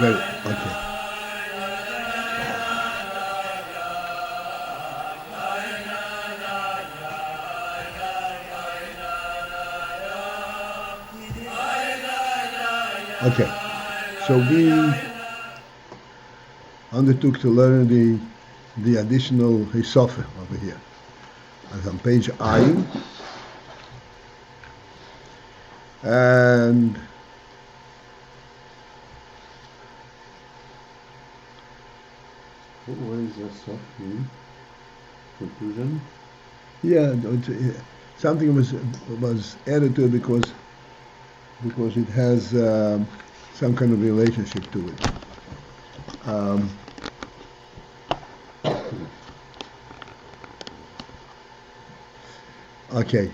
Very okay. Okay, so we undertook to learn the additional hisofa over here. As on page AYIN, and what is that stuff mean? Conclusion? yeah, something was added to it because it has some kind of relationship to it. Okay,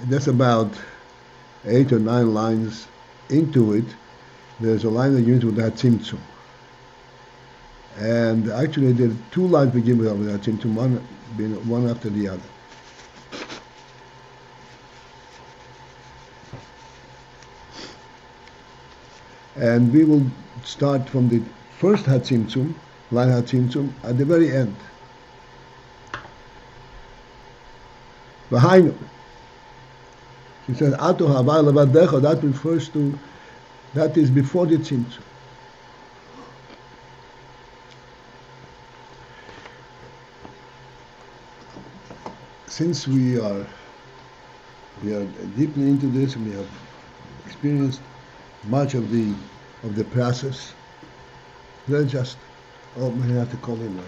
that's about 8 or 9 lines into it. There's a line that begins with hatzimtzum, and actually there are 2 lines begin with hatzimtzum, one after the other. And we will start from the first hatzimtzum, line hatzimtzum, at the very end. Behind he says, Ato havai levadecha, that refers to, that is before the tzimtzum. Since we are deeply into this, and we have experienced much of the process, let's just, we have to call him right.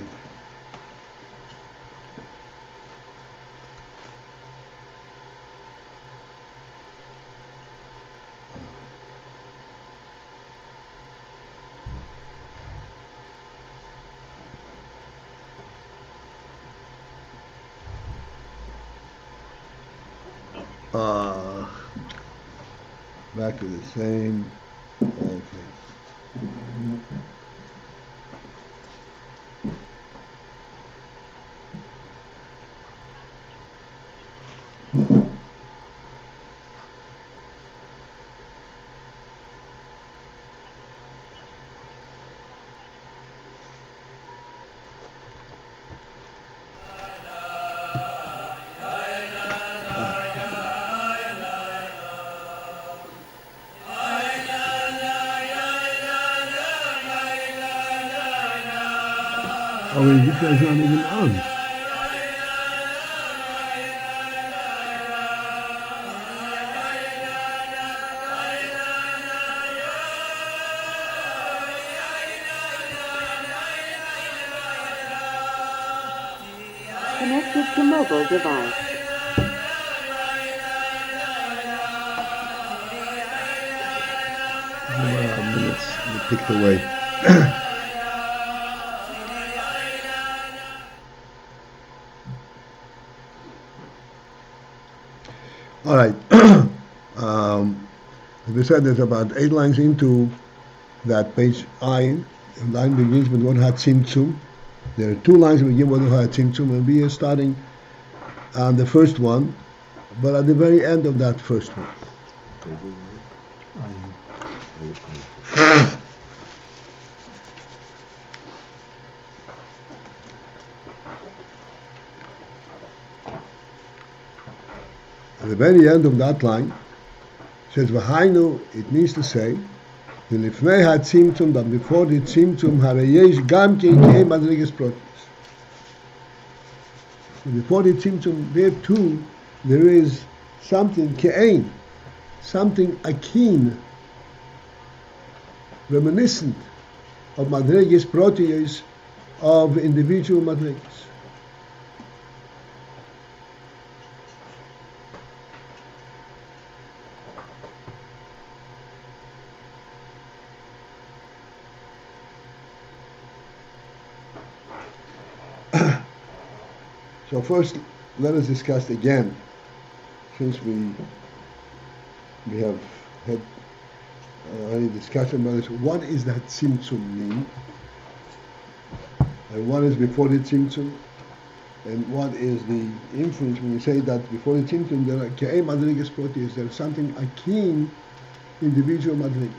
Back to the same. Okay. Oh, wait, this guy's not even on. Connected to mobile device. Minutes ticked away. All right. As we said, there's about 8 lines into that page AYIN. The line begins with one hatzimtzum. There are 2 lines that begin with one hatzimtzum, and we are starting on the first one, but at the very end of that first one. At the very end of that line, it says, V'hainu, it means to say, V'lifnei hatzimtzum, that before the tzimtzum, harayesh gam kein madrigas protis. Before the tzimtzum, there too, there is something ke'ein, something akin, reminiscent of madrigas protis, of individual madrigas. So first, let us discuss again, since we have had already discussion about this, what is that tzimtzum mean? And what is before the tzimtzum? And what is the inference when you say that before the tzimtzum there are ke'ei madrigas proteus, there is something akin individual madrigas.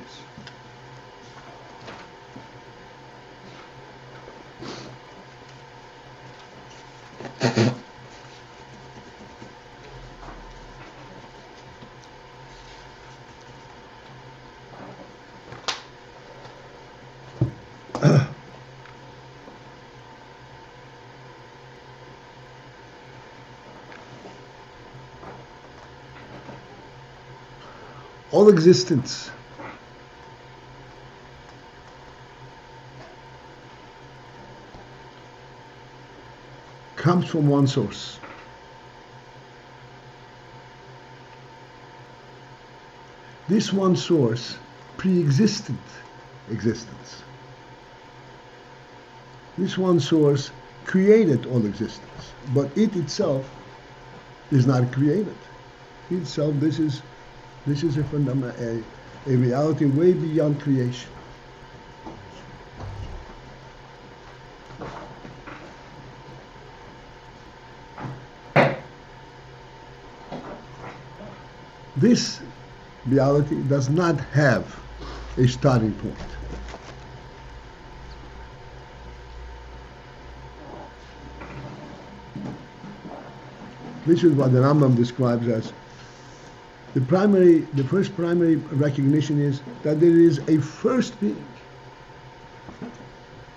All existence comes from one source. This one source pre-existed existence. This one source created all existence, but it itself is not created. Itself, this is a reality way beyond creation. This reality does not have a starting point. This is what the Rambam describes as the first primary recognition is that there is a first being.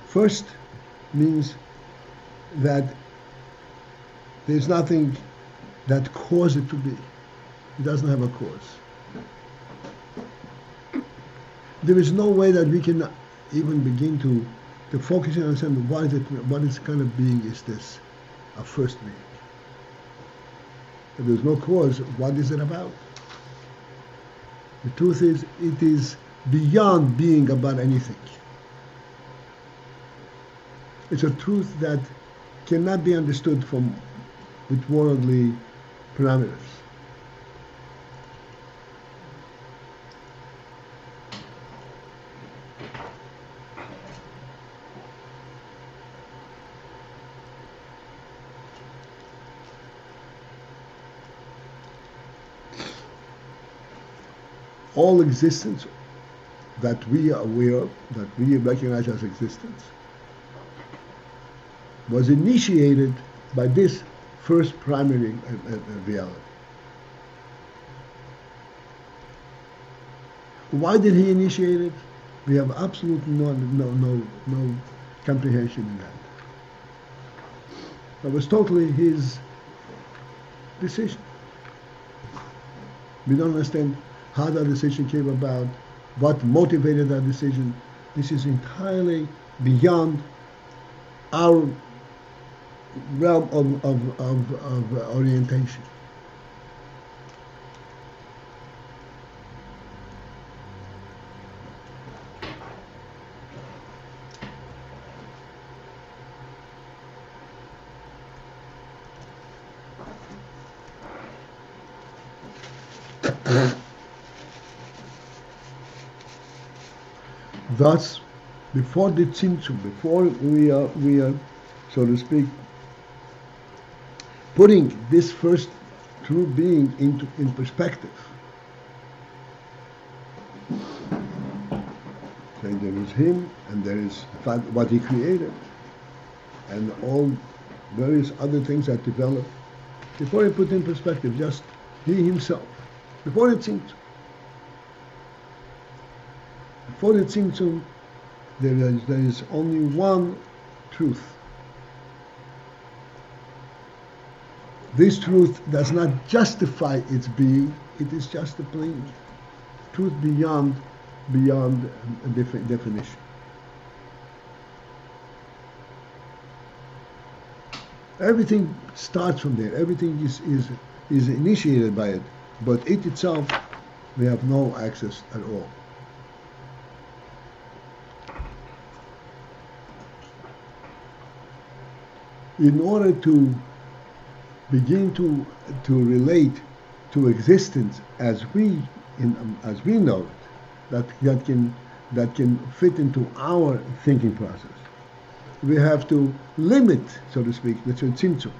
First means that there's nothing that caused it to be. It doesn't have a cause. There is no way that we can even begin to focus and understand what is kind of being is this, a first being. If there's no cause, what is it about? The truth is, it is beyond being about anything. It's a truth that cannot be understood with worldly parameters. All existence that we are aware of, that we recognize as existence, was initiated by this first primary reality. Why did he initiate it? We have absolutely no comprehension in that. It was totally his decision. We don't understand how that decision came about, what motivated that decision. This is entirely beyond our realm of orientation. Thus, before the tzimtzum, before we are, so to speak, putting this first true being in perspective, saying there is him and there is what he created, and all various other things that develop. Before he put in perspective, just he himself, before the tzimtzum. For the tzimtzum, there is only one truth. This truth does not justify its being; it is just a plain truth beyond a definition. Everything starts from there. Everything is initiated by it, but it itself, we have no access at all. In order to begin to relate to existence as we know it, that can fit into our thinking process. We have to limit, so to speak, the tzimtzum.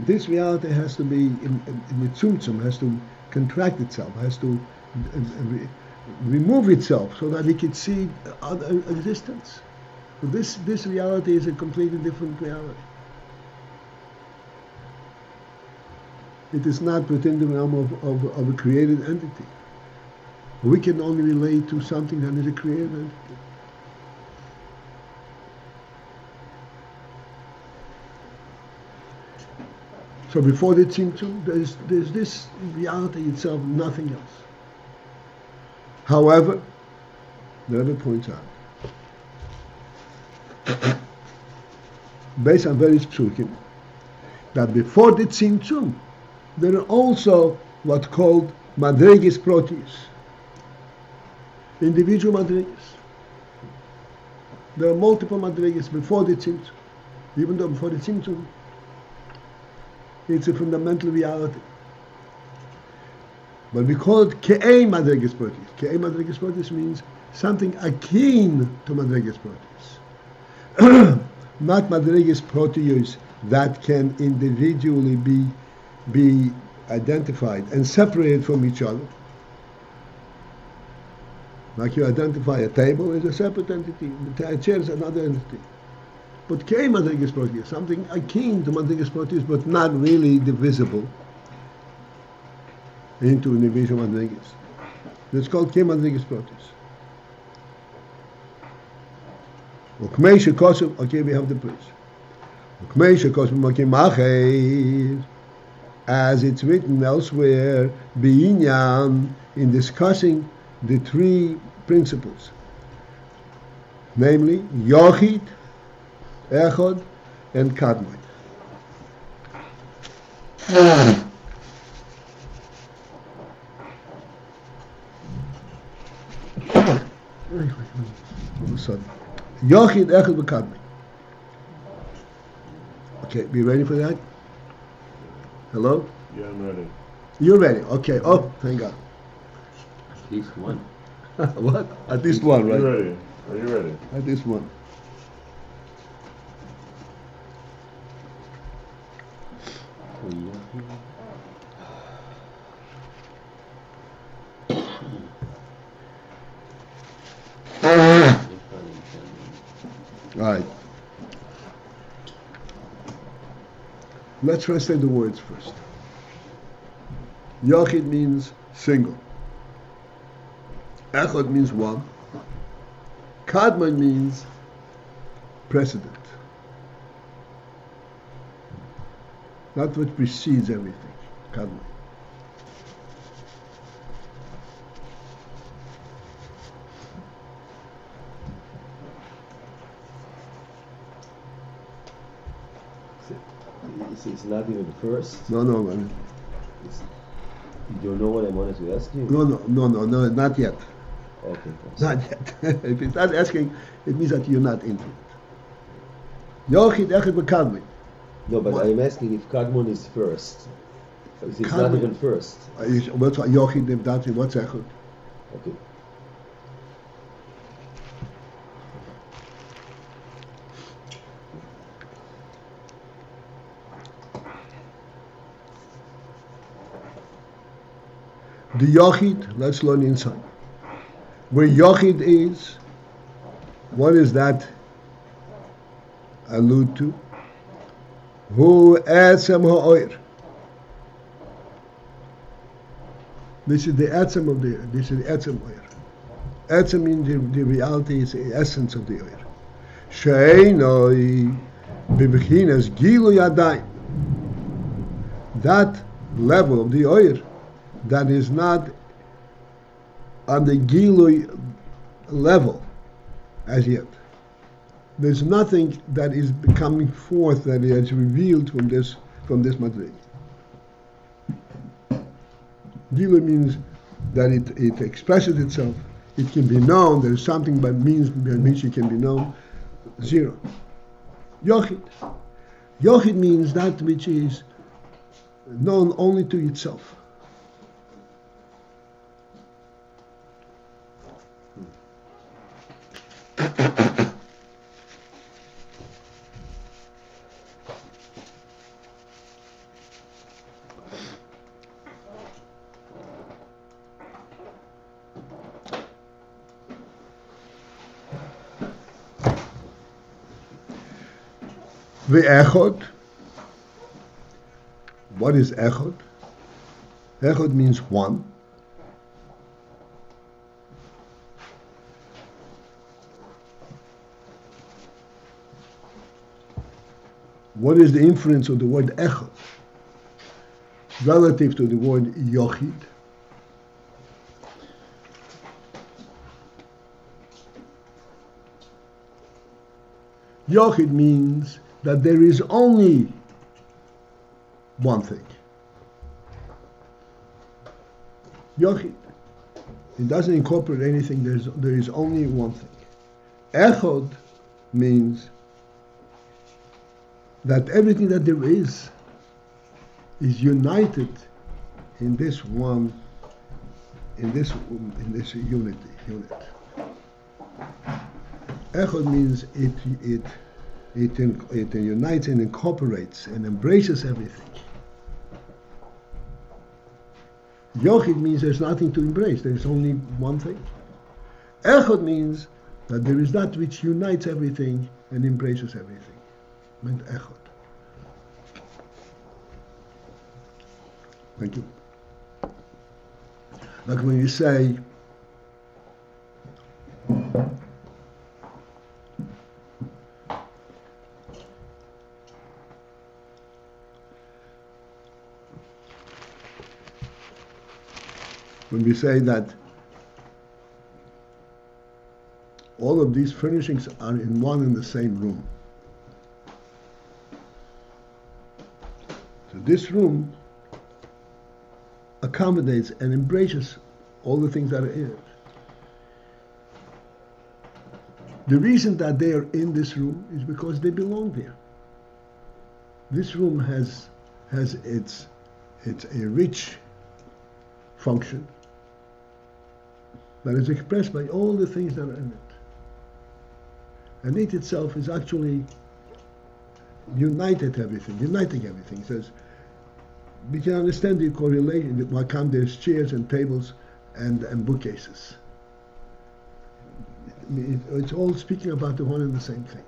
This reality has to be in the tzimtzum, has to contract itself, has to remove itself, so that we can see other existence. This reality is a completely different reality. It is not within the realm of a created entity. We can only relate to something that is a created entity. So before the tzimtzum, there's this reality itself, nothing else. However, the Rebbe points out, based on various psukim, that before the tzimtzum, there are also what's called madreges protis, individual madreges. There are multiple madreges before the tzimtzum, even though before the tzimtzum, it's a fundamental reality. But we call it ke'ei madreges protis. Ke'ei madreges protis means something akin to madreges protis. Not madreges protios that can individually be identified and separated from each other. Like you identify a table as a separate entity, a chair is another entity. But ke'ei madreges protis, something akin to madreges protis, but not really divisible into individual madreges. It's called ke'ei madreges protis. Okay, we have the praise. As it's written elsewhere, in discussing the three principles, namely Yochid, Echad, and Kadmon. Yochid, Echad, and Kadmon. Okay, be ready for that? Hello? Yeah, I'm ready. You're ready. Okay. Oh, thank God. At least one. What? At least one, right? Are you ready? Are you ready? At least one. All right. Let's translate the words first. Yochid means single. Echad means one. Kadmon means precedent. Not what precedes everything. Kadmon. It's not even first. No. You don't know what I wanted to ask you? No, not yet. Okay. Thanks. Not yet. If it's not asking, it means that you're not into it. Yochid, Echad, Kadmon. No, but I'm asking if Kadmon is first. It's not Kadmon. even first. What's Yochid, if that's it, what's Echad? Okay. The Yochid, let's learn inside. Where Yochid is, what does that allude to? Hu etzem ha'oir. This is the etzem of the, this is the etzem oir. Etzem means the reality is the essence of the oir. She'enoi b'bechinas gilu yadayim. That level of the oir that is not on the Gilui level as yet. There's nothing that is coming forth that is revealed from this madrig. Gilui means that it expresses itself. It can be known. There is something by which it can be known. Zero. Yochid. Yochid means that which is known only to itself. Ve'echod. What is echod? Echod means one. What is the inference of the word echod relative to the word yochid? Yochid means that there is only one thing. Yochid. It doesn't incorporate anything, there is only one thing. Echod means that everything that there is united in this one, in this unit. Echod means it unites and incorporates and embraces everything. Yochid means there's nothing to embrace, there's only one thing. Echod means that there is that which unites everything and embraces everything. Meant echod. Thank you. Like when you say, that all of these furnishings are in one and the same room. So this room accommodates and embraces all the things that are in it. The reason that they are in this room is because they belong there. This room has its a rich function that is expressed by all the things that are in it. And it itself is actually uniting everything. Says we can understand the correlation. Why come there's chairs and tables and bookcases? It's all speaking about the one and the same thing.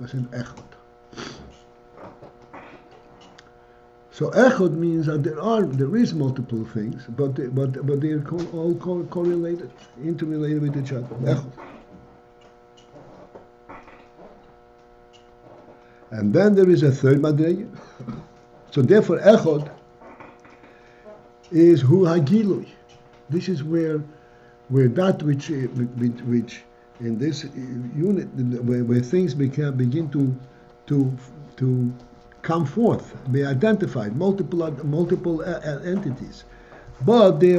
That's an echod. So echod means that there is multiple things, but they're all correlated, interrelated with each other. Echod. And then there is a third madrega. So therefore, echod is hu hagilui. This is where that which in this unit where things begin to come forth, be identified, multiple entities, but they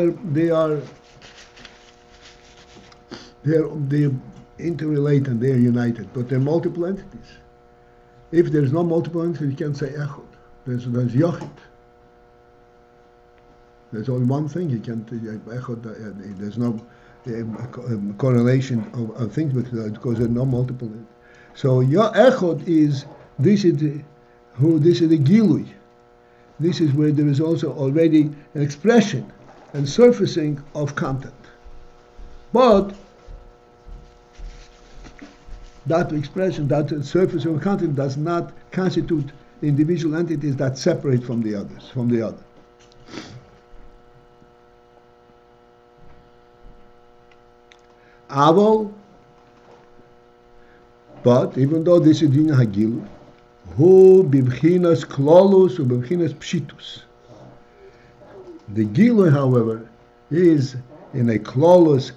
interrelate and they are united, but they're multiple entities. If there's no multiple entities, you can't say echod. There's yochid. There's only one thing. You can't echod. There's no correlation of things because there's no multiple. So your echod is this is the gilui. This is where there is also already an expression and surfacing of content. But that expression, that surfacing of content does not constitute individual entities that separate from the others, from the other. But even though this is din hagilui, hu bibchinas klolus u bibchinas pshitus. The gilui, however, is in a klolis,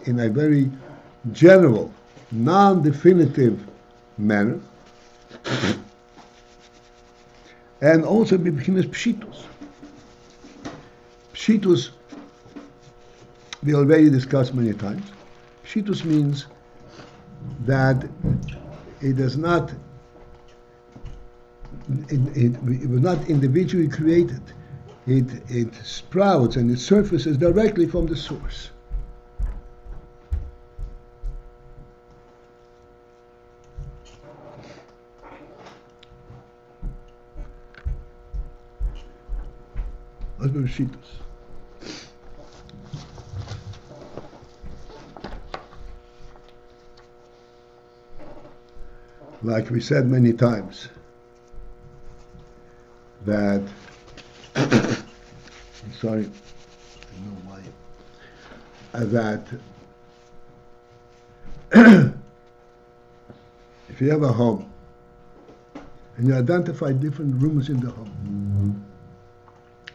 in a very general, non-definitive manner, and also bibchinas pshitus. Pshitus, we already discussed many times. Pshitus means that it does not it was not individually created. It sprouts and it surfaces directly from the source. Like we said many times, that I'm sorry, I don't know why, that if you have a home and you identify different rooms in the home,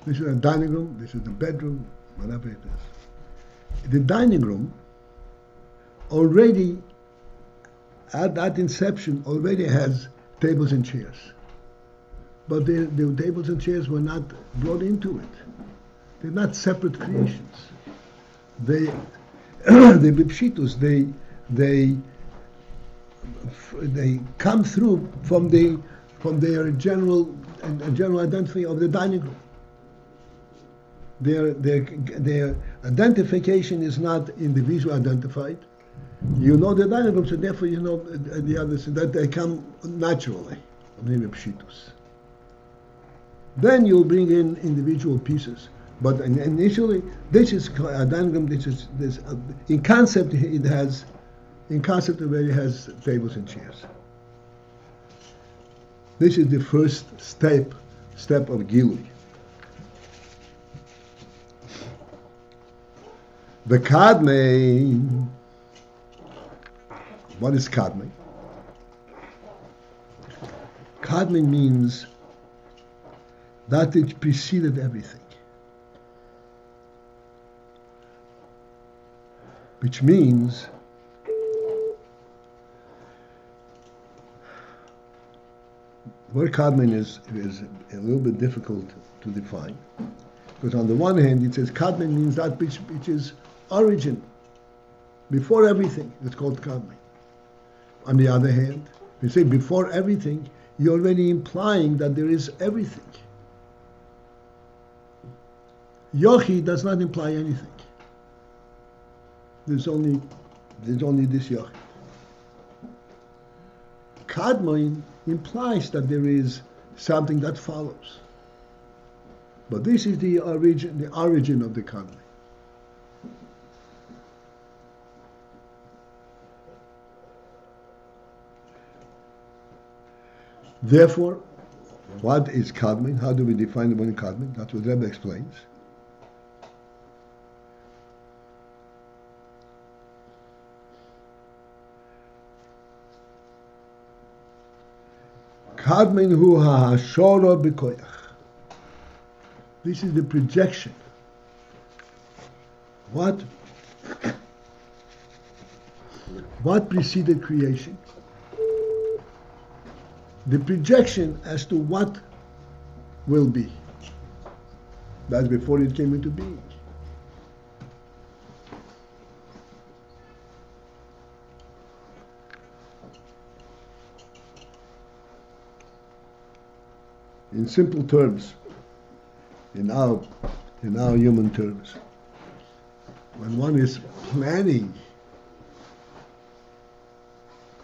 this is a dining room, this is the bedroom, whatever it is. The dining room already, at that inception, already has tables and chairs. But the tables and chairs were not brought into it. They're not separate creations. They, the bipshitus, they come through from their general identity of the dining room. Their identification is not individual identified. You know the dining room, so therefore you know the others, that they come naturally from the bipshitus. Then you'll bring in individual pieces. But initially, this is a dining room. This in concept it has, in concept it already has tables and chairs. This is the first step of Gilui. The Kadmei. What is Kadmei? Kadmei means that it preceded everything. Which means where Kadmon is a little bit difficult to define. Because on the one hand it says Kadmon means that which is origin, before everything. It's called Kadmon. On the other hand, if you say before everything, you're already implying that there is everything. Yochi does not imply anything. There's only this Yochi. Kadmon implies that there is something that follows. But this is the origin of the Kadmon. Therefore, what is Kadmon? How do we define the word Kadmon? That's what Rebbe explains. Kadmon hu ha'ashoro b'koyach. This is the projection. What preceded creation? The projection as to what will be. That's before it came into being. In simple terms, in our human terms, when one is planning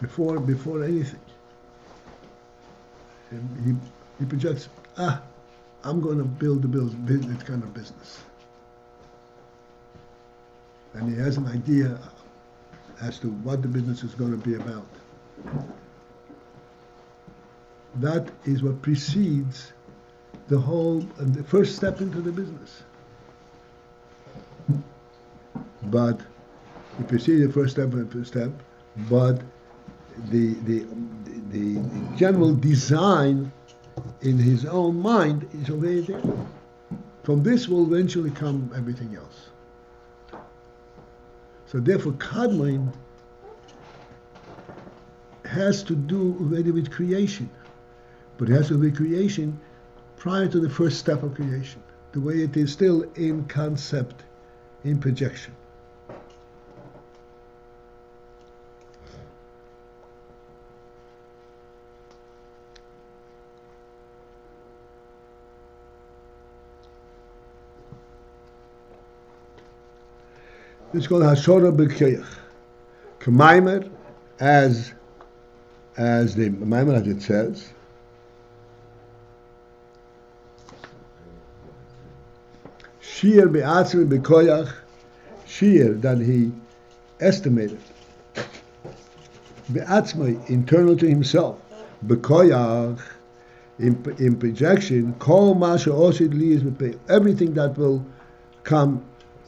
before anything, and he projects, I'm going to build this kind of business. And he has an idea as to what the business is going to be about. That is what precedes the first step into the business. But it precedes the first step, but the general design in his own mind is already there. From this will eventually come everything else. So therefore, Kadmon has to do already with creation, but it has to be creation prior to the first step of creation, the way it is still in concept, in projection. This is called Hashora B'Koyach. K'maimer, as the Maimer, as it says, Shir Be'atzmi B'Koyach, Shir, that he estimated, Be'atzmi, internal to himself, B'Koyach, in projection, Kol Ma She'osid Li is B'Pei, everything that will come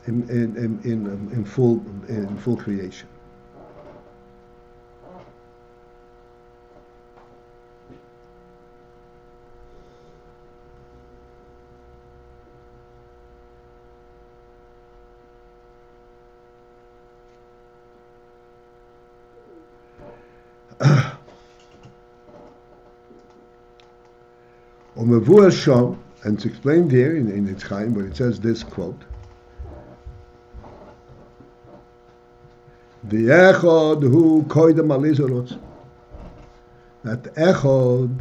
in full creation. And it's explained here in its Chaim, where it says this quote: "The echod who koydem alizorot." That echod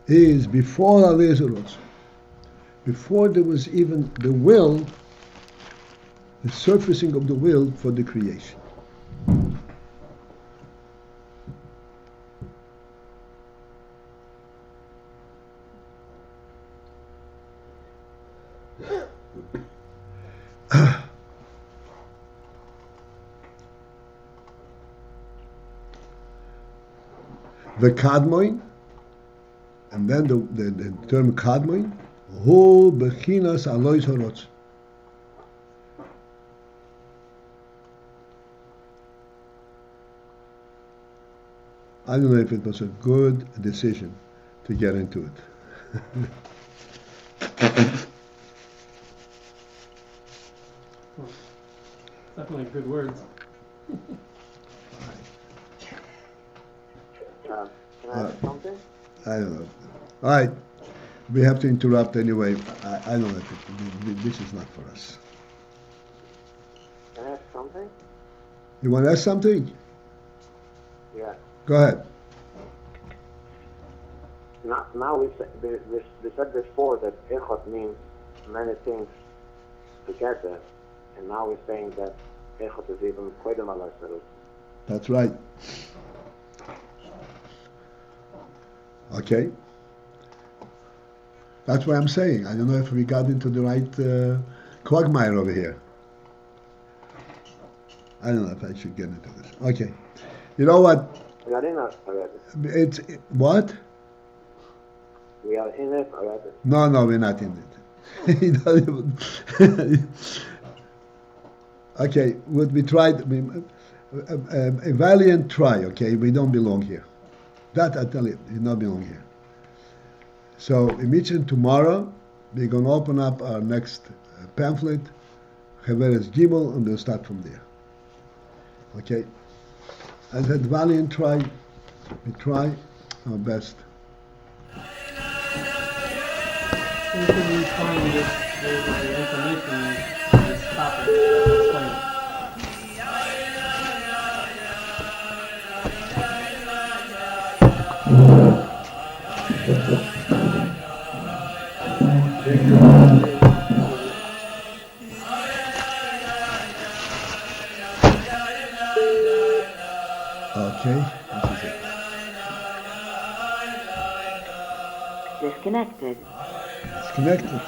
is before alizorot. Before there was even the will, the surfacing of the will for the creation. The kadmoin, and then the term kadmoin, hu bechinas alois horotz. I don't know if it was a good decision to get into it. Definitely good words. Can I add something? I don't know. All right, we have to interrupt anyway. I don't know if this is not for us. Can I add something? You want to ask something? Yeah. Go ahead. Now we said before that echot means many things together, and now we're saying that echot is even koydem alai sarut. That's right. Okay. That's what I'm saying. I don't know if we got into the right quagmire over here. I don't know if I should get into this. Okay. You know what? We are in it already. What? We are in it already. No, we're not in it. Okay, we tried, a valiant try, okay? We don't belong here. That I tell you, we don't belong here. So, immediately tomorrow, we're going to open up our next pamphlet, Cheveres Gimel, and we'll start from there. Okay? I said, valiant try. We try our best. Where can we find the information on this topic? Explain. Okay, this is it. Disconnected. It's connected.